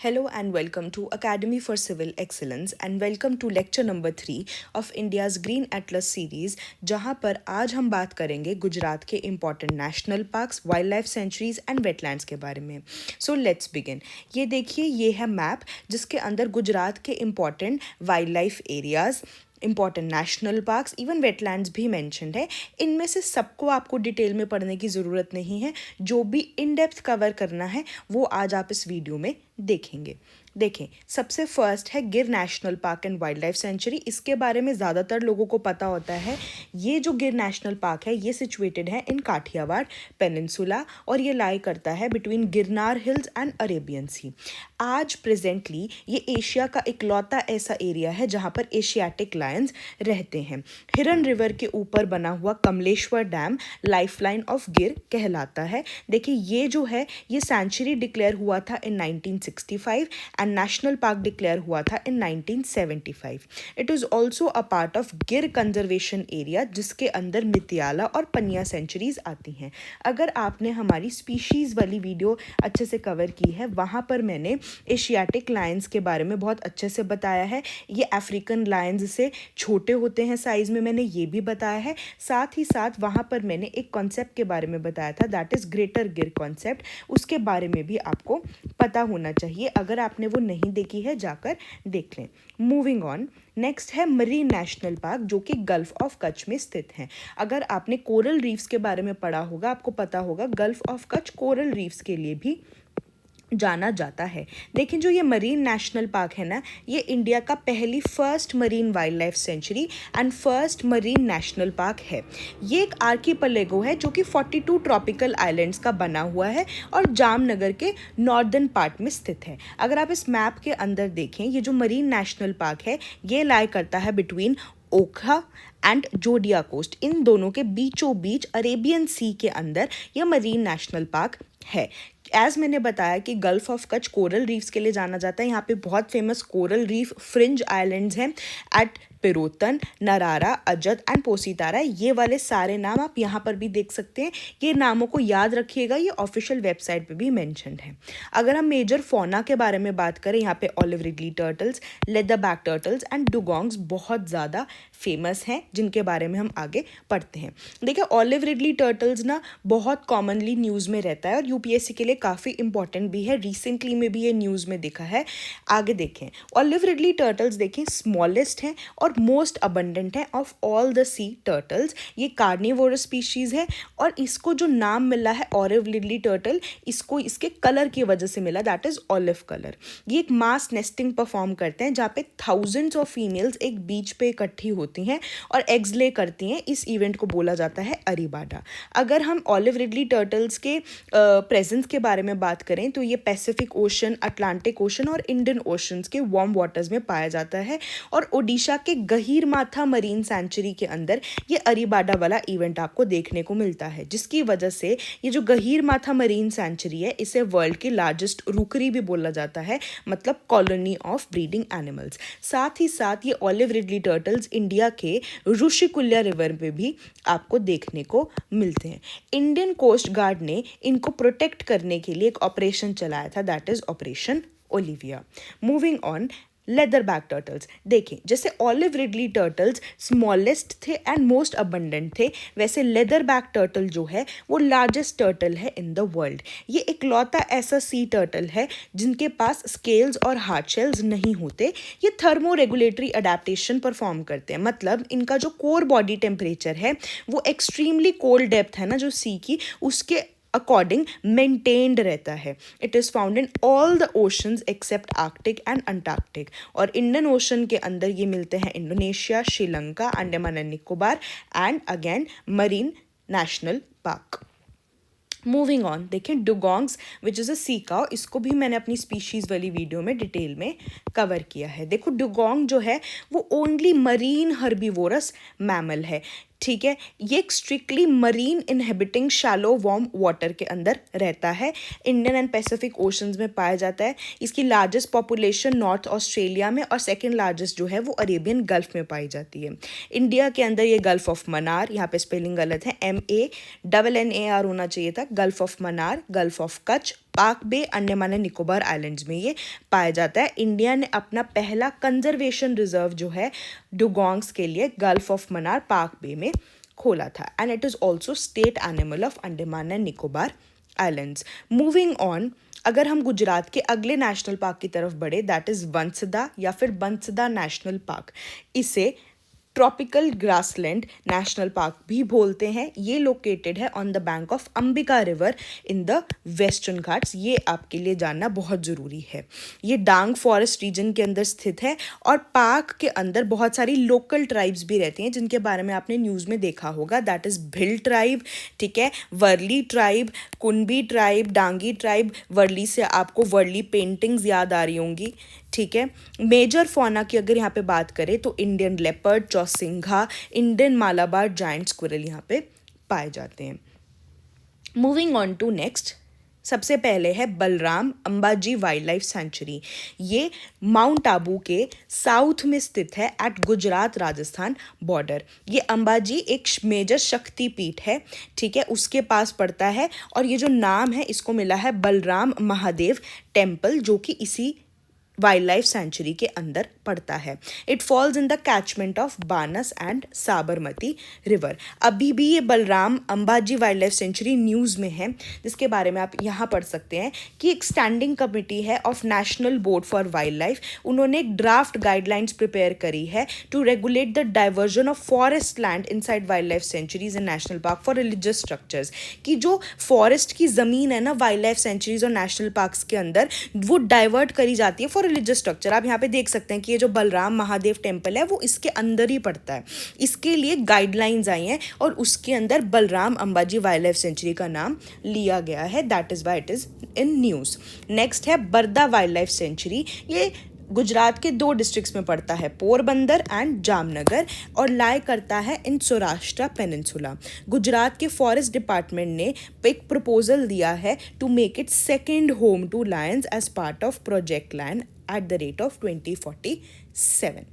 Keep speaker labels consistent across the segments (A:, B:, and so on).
A: Hello and welcome to Academy for Civil Excellence and welcome to lecture number 3 of India's Green Atlas series जहां पर आज हम बात करेंगे गुजरात के important national parks, wild life sanctuaries and wetlands के बारे में। So let's begin. ये देखिए, ये है मैप जिसके अंदर गुजरात के important wild life areas, important national parks, even wetlands भी मैंशनड है। इनमें से सबको आपको डिटेल में पढ़ने की ज़रूरत नहीं है। जो भी इन डेप्थ कवर करना है वो आज आप इस वीडियो में देखेंगे। देखें, सबसे फर्स्ट है गिर national park and wild life sanctuary. इसके बारे में ज़्यादातर लोगों को पता होता है। ये जो गिर नेशनल पार्क है ये सिचुएटेड है इन काठियावाड़ पेनिनसुला और ये लाई करता है between Girnar hills and Arabian sea. आज प्रेजेंटली ये एशिया का इकलौता ऐसा एरिया है जहाँ पर एशियाटिक लायंस रहते हैं। हिरन रिवर के ऊपर बना हुआ कमलेश्वर डैम लाइफलाइन ऑफ गिर कहलाता है। देखिए, ये जो है ये सेंचुरी डिक्लेयर हुआ था इन 1965 एंड नेशनल पार्क डिक्लेयर हुआ था इन 1975। It is also a part of गिर कंजर्वेशन एरिया जिसके अंदर मितियाला और पनिया सेंचुरीज आती हैं। अगर आपने हमारी स्पीशीज़ वाली वीडियो अच्छे से कवर की है, वहाँ पर मैंने एशियाटिक लायंस के बारे में बहुत अच्छे से बताया है। ये अफ्रीकन लायंस से छोटे होते हैं साइज़ में, मैंने ये भी बताया है। साथ ही साथ वहाँ पर मैंने एक कॉन्सेप्ट के बारे में बताया था, दैट इज़ ग्रेटर गिर कॉन्सेप्ट। उसके बारे में भी आपको पता होना चाहिए। अगर आपने वो नहीं देखी है जाकर देख लें। मूविंग ऑन, नेक्स्ट है मरीन नेशनल पार्क जो कि गल्फ ऑफ कच्छ में स्थित है। अगर आपने कोरल रीफ्स के बारे में पढ़ा होगा, आपको पता होगा gulf of Kutch coral reefs के लिए भी जाना जाता है। देखिए, जो ये मरीन नेशनल पार्क है ना, ये इंडिया का पहली first marine wild life sanctuary and first marine national park है। ये एक आर्कीपेलेगो है जो कि 42 ट्रॉपिकल आइलैंड्स का बना हुआ है और जामनगर के नॉर्दर्न पार्ट में स्थित है। अगर आप इस मैप के अंदर देखें, ये जो मरीन नेशनल पार्क है ये लाई करता है बिटवीन ओखा एंड जोडिया कोस्ट। इन दोनों के बीचों बीच अरेबियन सी के अंदर यह मरीन नेशनल पार्क है। एज मैंने बताया कि gulf of Kutch coral reefs के लिए जाना जाता है। यहाँ पे बहुत famous coral reef fringe islands हैं एट पिरोतन, नरारा, अजत एंड पोसीतारा। ये वाले सारे नाम आप यहाँ पर भी देख सकते हैं। ये नामों को याद रखिएगा, ये ऑफिशियल वेबसाइट पे भी मेंशन्ड है। अगर हम मेजर फौना के बारे में बात करें, यहाँ पे olive ridley turtles, leatherback turtles and dugongs बहुत ज़्यादा फेमस हैं जिनके बारे में हम आगे पढ़ते हैं। देखिए, ऑलिव रिडली टर्टल्स ना बहुत कॉमनली न्यूज़ में रहता है और यूपीएससी के लिए काफ़ी इंपॉर्टेंट भी है। रिसेंटली में भी ये न्यूज़ में दिखा है। आगे देखें, ऑलिव रिडली टर्टल्स देखें स्मॉलेस्ट हैं और मोस्ट अबंडेंट है of all the C turtles. ये कार्निवोरस स्पीशीज है और इसको जो नाम मिला है ऑलिव रिडली टर्टल, इसको इसके कलर की वजह से मिला, दैट इज ऑलिव कलर। ये एक मास नेस्टिंग परफॉर्म करते हैं जहाँ पे थाउजेंड्स ऑफ फीमेल्स एक बीच पे इकट्ठी होती हैं और एग्स ले करती हैं। इस इवेंट को बोला जाता है अरीबाडा। अगर हम ऑलिव रिडली टर्टल्स के प्रेजेंस के बारे में बात करें तो ये पैसिफिक ओशन, अटलांटिक ओशन और इंडियन ओशंस के वार्म वाटर्स में पाया जाता है और ओडिशा के गहीर माथा मरीन सेंचुरी के अंदर ये अरीबाडा वाला इवेंट आपको देखने को मिलता है, जिसकी वजह से ये जो गहीर माथा मरीन सेंचुरी है इसे वर्ल्ड की लार्जेस्ट रूकरी भी बोला जाता है, मतलब कॉलोनी ऑफ ब्रीडिंग एनिमल्स। साथ ही साथ ये ऑलिव रिडली टर्टल्स इंडिया के ऋषिकुल्या रिवर पे भी आपको देखने को मिलते हैं। इंडियन कोस्ट गार्ड ने इनको प्रोटेक्ट करने के लिए एक ऑपरेशन चलाया था, that is operation Olivia. Moving on, leather back turtles देखें, जैसे ऑलिव रिडली टर्टल्स स्मॉलेस्ट थे एंड मोस्ट अबंडेंट थे, वैसे लेदर बैक टर्टल जो है वो लार्जेस्ट टर्टल है इन द वर्ल्ड। ये इकलौता ऐसा सी टर्टल है जिनके पास स्केल्स और हार्ड शेल्स नहीं होते। ये थर्मो रेगुलेटरी अडेप्टेशन परफॉर्म करते हैं, मतलब इनका जो कोर बॉडी टेम्परेचर है वो एक्सट्रीमली कोल्ड डेप्थ है ना जो सी की, उसके अकॉर्डिंग मेंटेन्ड रहता है। It is found in all the oceans except Arctic and Antarctic. और इंडियन ओशन के अंदर ये मिलते हैं Indonesia, Sri Lanka, Andaman and Nicobar and again marine national park. Moving on, देखें dugongs which is a sea cow, इसको भी मैंने अपनी स्पीशीज़ वाली वीडियो में डिटेल में कवर किया है। देखो, डुगोंग जो है वो ओनली मरीन हर्बीवोरस मैमल है, ठीक है। ये एक strictly marine inhabiting shallow warm water के अंदर रहता है। इंडियन एंड पैसिफिक ओशंस में पाया जाता है। इसकी लार्जेस्ट पॉपुलेशन नॉर्थ ऑस्ट्रेलिया में और सेकंड लार्जेस्ट जो है वो अरेबियन गल्फ में पाई जाती है। इंडिया के अंदर ये गल्फ ऑफ मन्नार, यहाँ पे स्पेलिंग गलत है, MANNAR होना चाहिए था, gulf of Mannar, gulf of Kutch, पाक बे, अंडमान एंड निकोबार आइलैंड्स में ये पाया जाता है। इंडिया ने अपना पहला कंजर्वेशन रिजर्व जो है डुगोंग्स के लिए गल्फ ऑफ मन्नार पाक बे में खोला था, and it is also state animal of Andaman and Nicobar islands. Moving on, अगर हम गुजरात के अगले नेशनल पार्क की तरफ बढ़े, दैट इज़ बंसदा या फिर बंसदा नेशनल पार्क। इसे ट्रॉपिकल ग्रासलैंड नेशनल पार्क भी बोलते हैं। ये लोकेटेड है on the bank of Ambika river in the western Ghats. ये आपके लिए जानना बहुत ज़रूरी है। ये डांग फॉरेस्ट रीजन के अंदर स्थित है और पार्क के अंदर बहुत सारी लोकल ट्राइब्स भी रहती हैं जिनके बारे में आपने न्यूज़ में देखा होगा। दैट इज़ भिल ट्राइब, ठीक है, Worli tribe, कुनबी tribe, Dangi tribe. Worli से आपको वर्ली पेंटिंग्स याद आ रही होंगी, ठीक है। मेजर फौना की अगर यहाँ पे बात करें तो Indian leopard, chousingha, Indian Malabar giant squirrel यहाँ पे पाए जाते हैं। मूविंग ऑन टू नेक्स्ट, सबसे पहले है Balram Ambaji wildlife sanctuary. ये माउंट आबू के साउथ में स्थित है एट गुजरात राजस्थान बॉर्डर। ये अंबाजी एक मेजर शक्ति पीठ है, ठीक है, उसके पास पड़ता है। और ये जो नाम है इसको मिला है बलराम महादेव टेम्पल, जो कि इसी वाइल्ड लाइफ सेंचुरी के अंदर पड़ता है। It falls in the catchment of बानस and Sabarmati river. अभी भी ये Balram Ambaji wildlife century news में है, जिसके बारे में आप यहाँ पढ़ सकते हैं कि एक स्टैंडिंग कमेटी है of national board for wildlife. उन्होंने एक ड्राफ्ट गाइडलाइंस प्रिपेयर करी है to regulate the diversion of forest land inside wildlife sanctuaries and national park for religious structures. कि जो फॉरेस्ट की ज़मीन है ना वाइल्ड लाइफ सेंचुरीज और नेशनल पार्क्स के अंदर, वो डाइवर्ट करी जाती है फॉर रिलीजियस स्ट्रक्चर। आप यहाँ पे देख सकते हैं कि ये जो बलराम महादेव टेम्पल है वो इसके अंदर ही पड़ता है। इसके लिए गाइडलाइंस आई हैं और उसके अंदर Balram Ambaji wildlife sanctuary का नाम लिया गया है। That is why it is in news. Next है बरदा वाइल्ड लाइफ सेंचुरी। ये गुजरात के 2 डिस्ट्रिक्ट्स में पड़ता है, पोरबंदर एंड जामनगर, और लाई करता है इन सौराष्ट्र पेनिनसुला। गुजरात के फॉरेस्ट डिपार्टमेंट ने एक प्रपोजल दिया है to make it second home to lions as part of project land at the rate of 2047।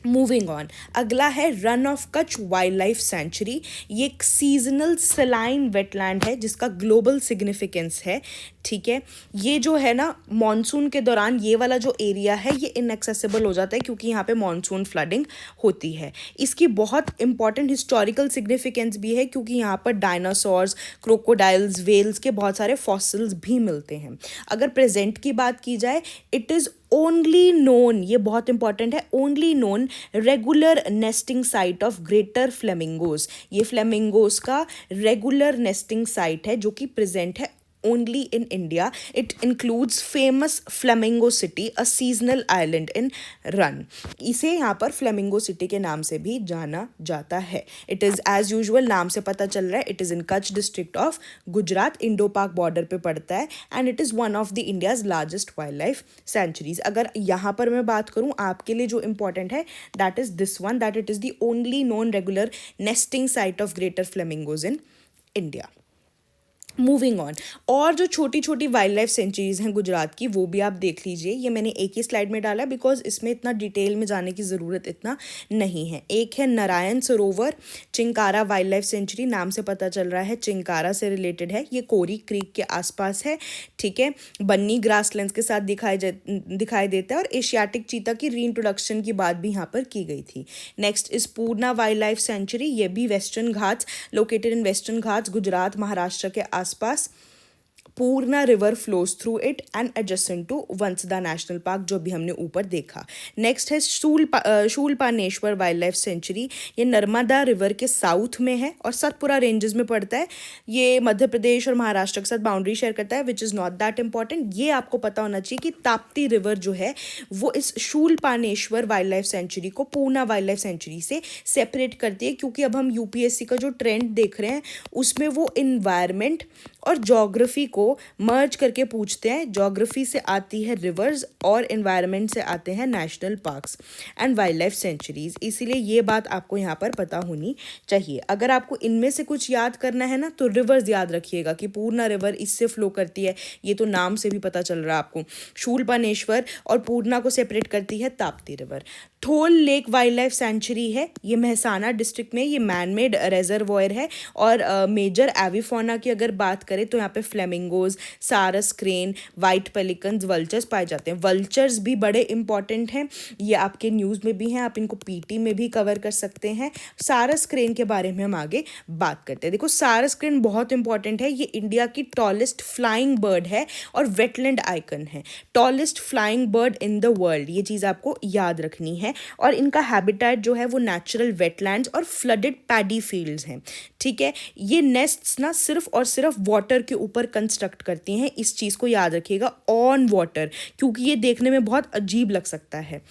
A: Moving on, अगला है run of Kutch wildlife sanctuary. ये एक सीजनल सलाइन वेटलैंड है जिसका ग्लोबल सिग्निफिकेंस है, ठीक है। ये जो है ना मॉनसून के दौरान ये वाला जो एरिया है ये इनएक्सेसिबल हो जाता है क्योंकि यहाँ पे मॉनसून फ्लडिंग होती है। इसकी बहुत इंपॉर्टेंट हिस्टोरिकल सिग्निफिकेंस भी है क्योंकि यहाँ पर डायनासोर्स, क्रोकोडाइल्स, वेल्स के बहुत सारे फॉसिल्स भी मिलते हैं। अगर प्रेजेंट की बात की जाए, इट इज़ ओनली नोन, ये बहुत इंपॉर्टेंट है, only known regular nesting site of greater flamingos. ये फ्लेमिंगोज का रेगुलर नेस्टिंग साइट है जो कि प्रेजेंट है only in India. It includes famous Flamingo City, a seasonal island in Run. इसे यहाँ पर फ्लेमिंगो सिटी के नाम से भी जाना जाता है। इट इज़ एज यूजुअल, नाम से पता चल रहा है, it is in Kutch district of Gujarat, Indo पाक बॉर्डर पे पड़ता है, and it is one of the India's largest wild life sanctuaries. अगर यहाँ पर मैं बात करूँ आपके लिए जो इंपॉर्टेंट है, that is this one, that it is the only known regular nesting site of greater flamingos in India. Moving on, और जो छोटी छोटी वाइल्ड लाइफ सेंचुरीज हैं गुजरात की वो भी आप देख लीजिए। ये मैंने एक ही स्लाइड में डाला बिकॉज इसमें इतना डिटेल में जाने की ज़रूरत इतना नहीं है। एक है Narayan Sarovar chinkara wild life sanctuary, नाम से पता चल रहा है चिंकारा से रिलेटेड है। ये कोरी क्रीक के आसपास है, ठीक है, बन्नी ग्रासलैंड्स के साथ दिखाई देता है, और एशियाटिक चीता की रीइंट्रोडक्शन की बात भी यहाँ पर की गई थी। Next is Purna wildlife sanctuary. ये भी Western Ghats, located in Western Ghats, Gujarat Maharashtra के आसपास। Purna river flows through it and adjacent to Vansda national park, जो भी हमने ऊपर देखा। नेक्स्ट है शूलपानेश्वर वाइल्ड लाइफ सेंचुरी। ये नर्मदा रिवर के साउथ में है और सतपुरा रेंजेस में पड़ता है। ये मध्य प्रदेश और महाराष्ट्र के साथ बाउंड्री शेयर करता है, which is not that important. ये आपको पता होना चाहिए कि ताप्ती रिवर जो है वो इस शूलपानेश्वर वाइल्ड लाइफ सेंचुरी को पूर्णा वाइल्ड लाइफ सेंचुरी से सेपरेट करती है, क्योंकि अब हम यूपीएससी का जो ट्रेंड देख रहे हैं उसमें वो इन्वायरमेंट और जोग्राफी को मर्ज करके पूछते हैं। जोग्राफी से आती है रिवर्स और एनवायरनमेंट से आते हैं national parks and wild life sanctuaries. इसीलिए ये बात आपको यहाँ पर पता होनी चाहिए। अगर आपको इनमें से कुछ याद करना है ना तो रिवर्स याद रखिएगा कि पूर्णा रिवर इससे फ्लो करती है, ये तो नाम से भी पता चल रहा है आपको। शूलपानेश्वर और पूर्णा को सेपरेट करती है Tapti river. Thol lake wildlife sanctuary है, ये महसाना डिस्ट्रिक्ट में, ये मैन मेड रेजर्वॉयर है, और मेजर एविफोना की अगर बात करें तो यहाँ पे फ्लेमिंगो फ्लेमिंगोज, सारस क्रेन, वाइट पेलिकन्स, वल्चर्स पाए जाते हैं। वल्चर्स भी बड़े इंपॉर्टेंट हैं, ये आपके न्यूज़ में भी हैं, आप इनको पीटी में भी कवर कर सकते हैं। सारस क्रेन के बारे में हम आगे बात करते हैं। देखो सारस क्रेन बहुत इंपॉर्टेंट है, ये इंडिया की टॉलेस्ट फ्लाइंग बर्ड है और वेटलैंड आइकन है। Tallest flying bird in the world, ये चीज़ आपको याद रखनी है। और इनका हैबिटेट जो है वो नेचुरल वेटलैंड्स और फ्लडेड पैडी फील्ड्स हैं। ठीक है, ये नेस्ट्स ना सिर्फ और सिर्फ वाटर के ऊपर कंस्ट्रक्ट करती हैं, इस चीज़ को याद रखिएगा, ऑन वाटर, क्योंकि ये देखने में बहुत अजीब लग सकता है।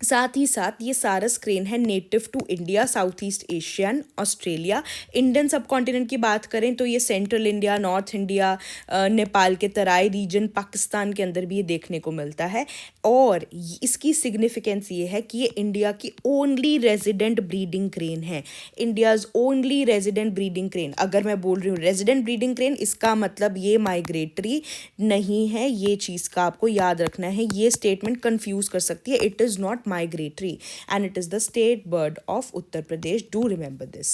A: साथ ही साथ ये सारस क्रेन है native to India, south east Asian, Australia. Indian subcontinent की बात करें तो ये central India, north India, Nepal के तराई रीजन, पाकिस्तान के अंदर भी ये देखने को मिलता है। और इसकी सिग्निफिकेंस ये है कि ये इंडिया की ओनली रेजिडेंट ब्रीडिंग क्रेन है, India's only resident breeding crane. अगर मैं बोल रही हूँ रेजिडेंट ब्रीडिंग क्रेन, इसका मतलब ये माइग्रेटरी नहीं है, ये चीज़ का आपको याद रखना है। ये स्टेटमेंट कंफ्यूज कर सकती है। It is not migratory and it is the state bird of Uttar Pradesh. Do remember this.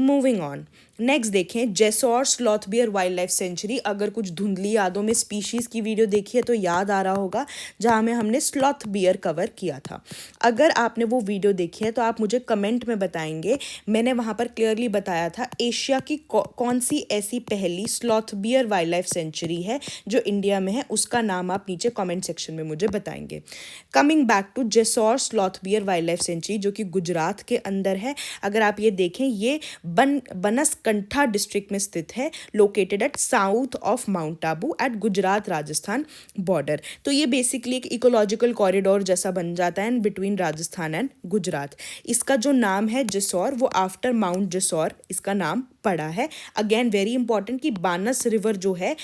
A: Moving on. Next देखें Jessore sloth bear wildlife sanctuary. अगर कुछ धुंधली यादों में स्पीशीज़ की वीडियो देखी है तो याद आ रहा होगा, जहाँ में हमने स्लॉथ बियर कवर किया था। अगर आपने वो वीडियो देखी है तो आप मुझे कमेंट में बताएंगे। मैंने वहाँ पर क्लियरली बताया था एशिया की कौन सी ऐसी पहली sloth bear wildlife sanctuary है जो इंडिया में है, उसका नाम आप नीचे कॉमेंट सेक्शन में मुझे बताएंगे। Coming back to Jessore sloth bear wildlife sanctuary जो कि गुजरात के अंदर है। अगर आप ये देखें, ये बनासकंठा डिस्ट्रिक्ट में स्थित है, located at south of mount Abu at Gujarat Rajasthan border. तो ये बेसिकली एक इकोलॉजिकल कॉरिडोर जैसा बन जाता है बिटवीन राजस्थान एंड गुजरात। इसका जो नाम है जेसौर, वो आफ्टर माउंट जेसौर इसका नाम पड़ा है। अगेन वेरी इंपॉर्टेंट कि बानस रिवर जो है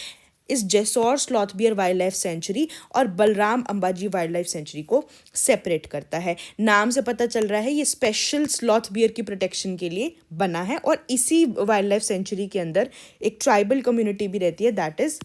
A: इस Jessore sloth bear wildlife sanctuary और Balaram Ambaji wildlife sanctuary को सेपरेट करता है। नाम से पता चल रहा है ये स्पेशल स्लॉथ बियर की प्रोटेक्शन के लिए बना है। और इसी वाइल्ड लाइफ सेंचुरी के अंदर एक ट्राइबल कम्युनिटी भी रहती है, दैट इज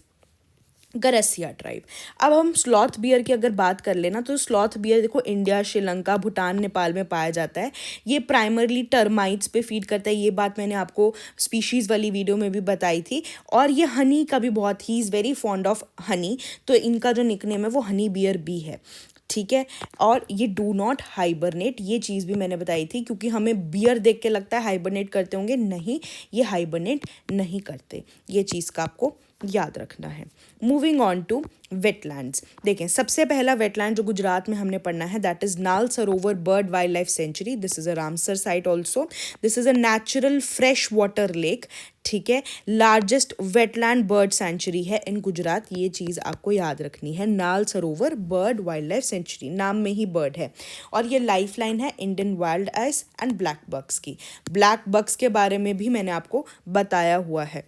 A: गरसिया ट्राइब। अब हम स्लॉथ बियर की अगर बात कर लेना तो स्लॉथ बियर देखो इंडिया, श्रीलंका, भूटान, नेपाल में पाया जाता है। ये प्राइमरली टर्माइट्स पे फीड करता है, ये बात मैंने आपको स्पीशीज़ वाली वीडियो में भी बताई थी। और ये हनी का भी बहुत, he is very fond of honey, तो इनका जो निकनेम है वो हनी बियर भी है। ठीक है, और ये डू नॉट हाइबरनेट, ये चीज़ भी मैंने बताई थी, क्योंकि हमें बियर देख के लगता है हाइबरनेट करते होंगे, नहीं, ये हाइबरनेट नहीं करते, ये चीज़ का आपको याद रखना है। मूविंग ऑन टू वेटलैंड्स, देखें सबसे पहला वेटलैंड जो गुजरात में हमने पढ़ना है दैट इज नाल सरोवर bird wild life sanctuary. This is a Ramsar site also. This is a natural fresh water lake. ठीक है, लार्जेस्ट वेटलैंड बर्ड सेंचुरी है इन गुजरात, ये चीज़ आपको याद रखनी है। नाल सरोवर बर्ड वाइल्ड लाइफ सेंचुरी, नाम में ही बर्ड है। और ये लाइफ लाइन है Indian wild ass and blackbucks की। ब्लैक बक्स के बारे में भी मैंने आपको बताया हुआ है।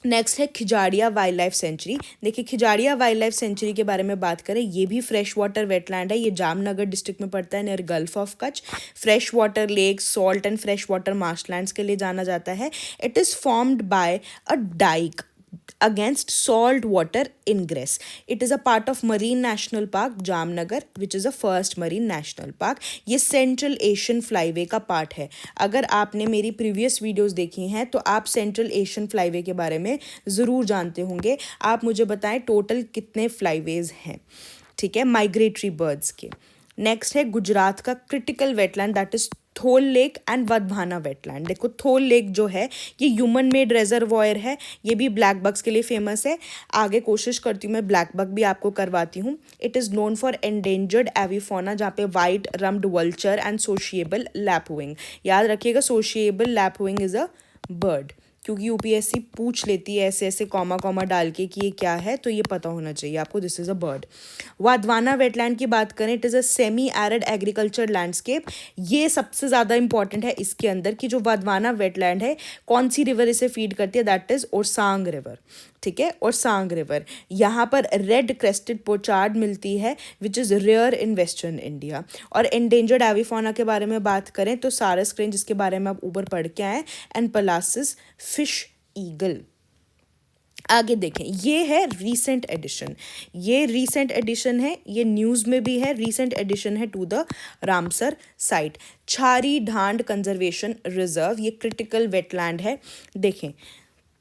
A: नेक्स्ट है खिजाड़िया वाइल्ड लाइफ सेंचुरी। देखिए खिजाड़िया वाइल्ड लाइफ सेंचुरी के बारे में बात करें, ये भी फ्रेश वाटर वेटलैंड है। ये जामनगर डिस्ट्रिक्ट में पड़ता है, near gulf of Kutch. Fresh water lake, salt and fresh water marshlands के लिए जाना जाता है। It is formed by a dike against salt water ingress. It is a part of Marine National Park Jamnagar, which is the first Marine National Park. ये central Asian flyway का part है। अगर आपने मेरी प्रीवियस वीडियोस देखी हैं तो आप सेंट्रल एशियन फ्लाईवे के बारे में ज़रूर जानते होंगे। आप मुझे बताएं टोटल कितने फ्लाईवेज हैं, ठीक है, माइग्रेटरी बर्ड्स के। नेक्स्ट है गुजरात का critical wetland that is Thol lake and Wadhwana wetland. देखो थोल लेक जो है ये ह्यूमन मेड रेजर्वॉयर है, ये भी ब्लैक बक्स के लिए फेमस है। आगे कोशिश करती हूँ मैं ब्लैक बक भी आपको करवाती हूँ। It is known for endangered avifauna, जहाँ पे white rumped vulture and sociable lapwing. याद रखिएगा sociable lapwing is a bird, क्योंकि यूपीएससी पूछ लेती है ऐसे ऐसे कॉमा कॉमा डाल के कि ये क्या है, तो ये पता होना चाहिए आपको, this is a bird. Wadhwana wetland की बात करें, it is a semi arid agriculture landscape. ये सबसे ज़्यादा इंपॉर्टेंट है इसके अंदर कि जो वाधवाना वेटलैंड है कौन सी रिवर इसे फीड करती है, दैट इज़ ओरसांग रिवर। ठीक है, ओरसांग रिवर। यहाँ पर रेड क्रेस्टेड पोचार्ड मिलती है which is rare in western India. और एंडेंजर्ड एविफोना के बारे में बात करें तो सारस क्रेन, जिसके बारे में आप ऊपर पढ़ के आए, एंड पलासिस फिश ईगल। आगे देखें, ये है रीसेंट एडिशन, ये रीसेंट एडिशन है, ये न्यूज़ में भी है, रीसेंट एडिशन है टू द रामसर साइट। छारी ढांड कंजर्वेशन रिजर्व, ये क्रिटिकल वेटलैंड है। देखें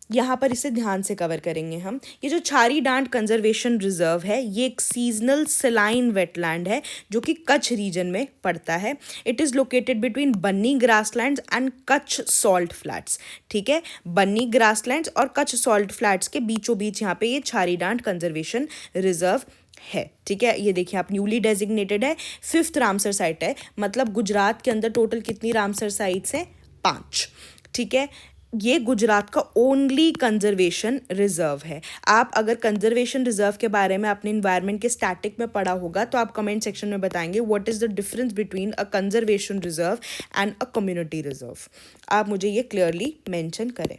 A: यहाँ पर इसे ध्यान से कवर करेंगे हम। ये जो छारी डांट कंजर्वेशन रिजर्व है, ये एक सीजनल सलाइन वेटलैंड है जो कि कच्छ रीजन में पड़ता है। It is located between Banni grasslands and Kutch salt flats. ठीक है, बन्नी ग्रासलैंड्स और कच्छ सॉल्ट फ्लैट्स के बीचों बीच यहाँ पे ये छारी डांट कंजर्वेशन रिजर्व है। ठीक है, ये देखिए आप, न्यूली डेजिग्नेटेड है, 5th रामसर साइट है। मतलब गुजरात के अंदर टोटल कितनी रामसर साइट्स हैं? 5। ठीक है, ये गुजरात का ओनली कंजर्वेशन रिजर्व है। आप अगर कंजर्वेशन रिजर्व के बारे में अपने इन्वायरमेंट के स्टैटिक में पढ़ा होगा तो आप कमेंट सेक्शन में बताएंगे what is the difference between a conservation reserve and a community reserve. आप मुझे ये क्लियरली मेंशन करें।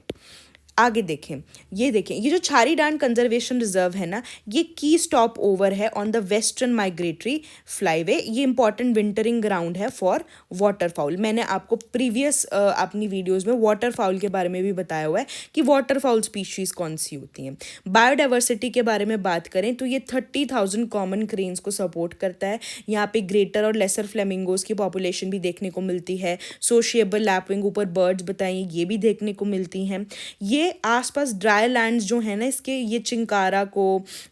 A: आगे देखें, ये देखें, ये जो छारी डांट कंजर्वेशन रिजर्व है ना, ये की स्टॉप ओवर है on the western migratory flyway. ये इंपॉर्टेंट विंटरिंग ग्राउंड है फॉर वाटरफाउल। मैंने आपको प्रीवियस अपनी वीडियोस में वाटरफाउल के बारे में भी बताया हुआ है कि वाटरफाउल स्पीशीज कौन सी होती हैं। बायोडाइवर्सिटी के बारे में बात करें तो ये 30,000 कॉमन क्रेन्स को सपोर्ट करता है। यहाँ पे ग्रेटर और लेसर फ्लेमिंगोज की पॉपुलेशन भी देखने को मिलती है। सोशिएबल लैपविंग, ऊपर बर्ड्स बताइए, ये भी देखने को मिलती हैं। ये आसपास ड्राई लैंड्स जो है ना इसके, ये चिंकारा को,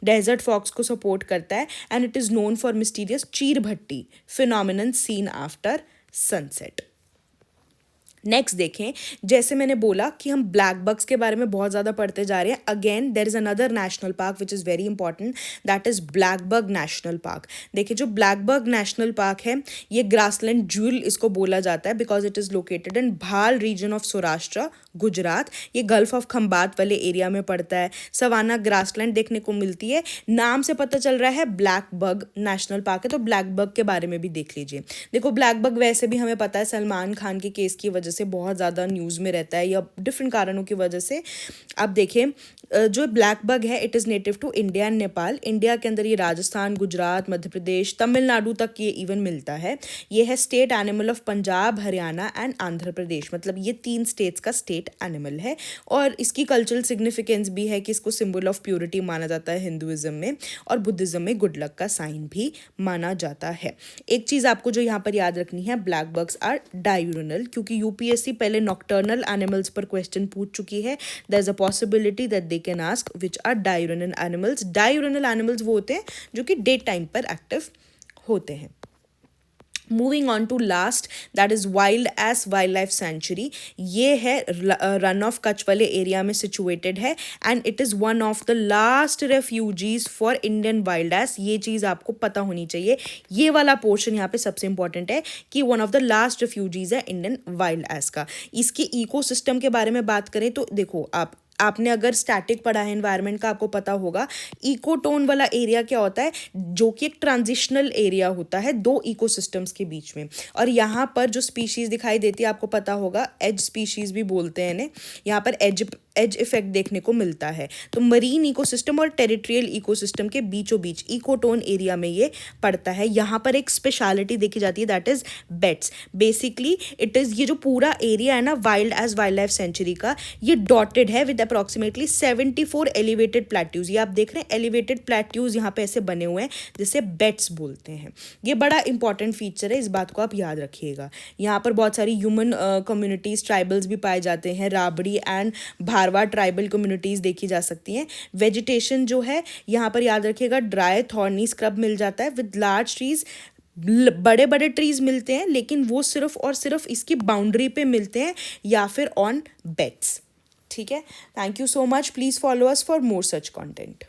A: डेजर्ट फॉक्स को सपोर्ट करता है। And it is known for mysterious Chir Batti phenomenon seen after sunset. Next देखें, जैसे मैंने बोला कि हम ब्लैक बग्स के बारे में बहुत ज़्यादा पढ़ते जा रहे हैं। Again there is another national park which is very important, that is black bug national park. देखिए, जो ब्लैक बग नेशनल पार्क है, ये ग्रासलैंड ज्यूल इसको बोला जाता है because it is located in भाल रीजन ऑफ सौराष्ट्र, गुजरात। ये गल्फ ऑफ खंबात वाले एरिया में पड़ता है। सवाना ग्रासलैंड देखने को मिलती है। नाम से पता चल रहा है ब्लैक बग नेशनल पार्क है, तो ब्लैक बग के बारे में भी देख लीजिए। देखो, ब्लैक बग वैसे भी हमें पता है सलमान खान के केस की वजह से बहुत ज़्यादा न्यूज़ में रहता है, या डिफरेंट कारणों की वजह से। अब देखिए, जो ब्लैक बग है, it is native to India and Nepal. India के अंदर ये राजस्थान, गुजरात, मध्य प्रदेश, तमिलनाडु तक ये इवन मिलता है। ये है state animal of Punjab, Haryana and Andhra Pradesh. मतलब ये 3 स्टेट्स का स्टेट एनिमल है। और इसकी कल्चरल सिग्निफिकेंस भी है कि इसको सिंबल ऑफ प्योरिटी माना जाता है हिंदुइज्म में, और बुद्धिज्म में गुड लक का साइन भी माना जाता है। एक चीज़ आपको जो यहाँ पर याद रखनी है, ब्लैक बग्स आर डायूरनल, क्योंकि यूपीएससी पहले नॉक्टर्नल एनिमल्स पर क्वेश्चन पूछ चुकी है। There is a possibility that they can ask which are diurnal animals. Diurnal animals वो होते हैं जो कि डे टाइम पर एक्टिव होते हैं। Moving on to last, that is wild ass wildlife sanctuary. ये है रन ऑफ कच्छ वाले एरिया में सिचुएटेड है, and it is one of the last refugees for Indian wild ass. ये चीज़ आपको पता होनी चाहिए। ये वाला पोर्शन यहाँ पे सबसे इंपॉर्टेंट है कि one of the last refugees है इंडियन वाइल्ड एस का। इसके इकोसिस्टम के बारे में बात करें तो देखो, आपने अगर स्टैटिक पढ़ा है एनवायरनमेंट का, आपको पता होगा इकोटोन वाला एरिया क्या होता है, जो कि एक ट्रांजिशनल एरिया होता है 2 इकोसिस्टम्स के बीच में। और यहाँ पर जो स्पीशीज दिखाई देती है, आपको पता होगा एज स्पीशीज भी बोलते हैं इन्हें। यहाँ पर एज इफेक्ट देखने को मिलता है। तो मरीन इकोसिस्टम और टेरिटोरियल इकोसिस्टम के बीचों बीच इकोटोन एरिया में ये पड़ता है। यहाँ पर एक स्पेशलिटी देखी जाती है, that is bets. Basically it is, ये जो पूरा एरिया है ना wild ass wildlife sanctuary का, ये डॉटेड है विद अप्रॉक्सीमेटली 74 एलिवेटेड प्लेट्यूज। ये आप देख रहे हैं, एलिवेटेड प्लेट्यूज यहाँ पे ऐसे बने हुए हैं जिसे बेट्स बोलते हैं। ये बड़ा इंपॉर्टेंट फीचर है, इस बात को आप याद रखिएगा। यहाँ पर बहुत सारी ह्यूमन कम्युनिटीज, ट्राइबल्स भी पाए जाते हैं। राबड़ी एंड भारवा ट्राइबल कम्युनिटीज देखी जा सकती हैं। वेजिटेशन जो है यहाँ पर याद रखिएगा, ड्राई थॉर्नी स्क्रब मिल जाता है विद लार्ज ट्रीज। बड़े बड़े ट्रीज मिलते हैं, लेकिन वो सिर्फ और सिर्फ इसकी बाउंड्री पे मिलते हैं या फिर ऑन बेड्स। ठीक है, thank you so much, please follow us for more such content.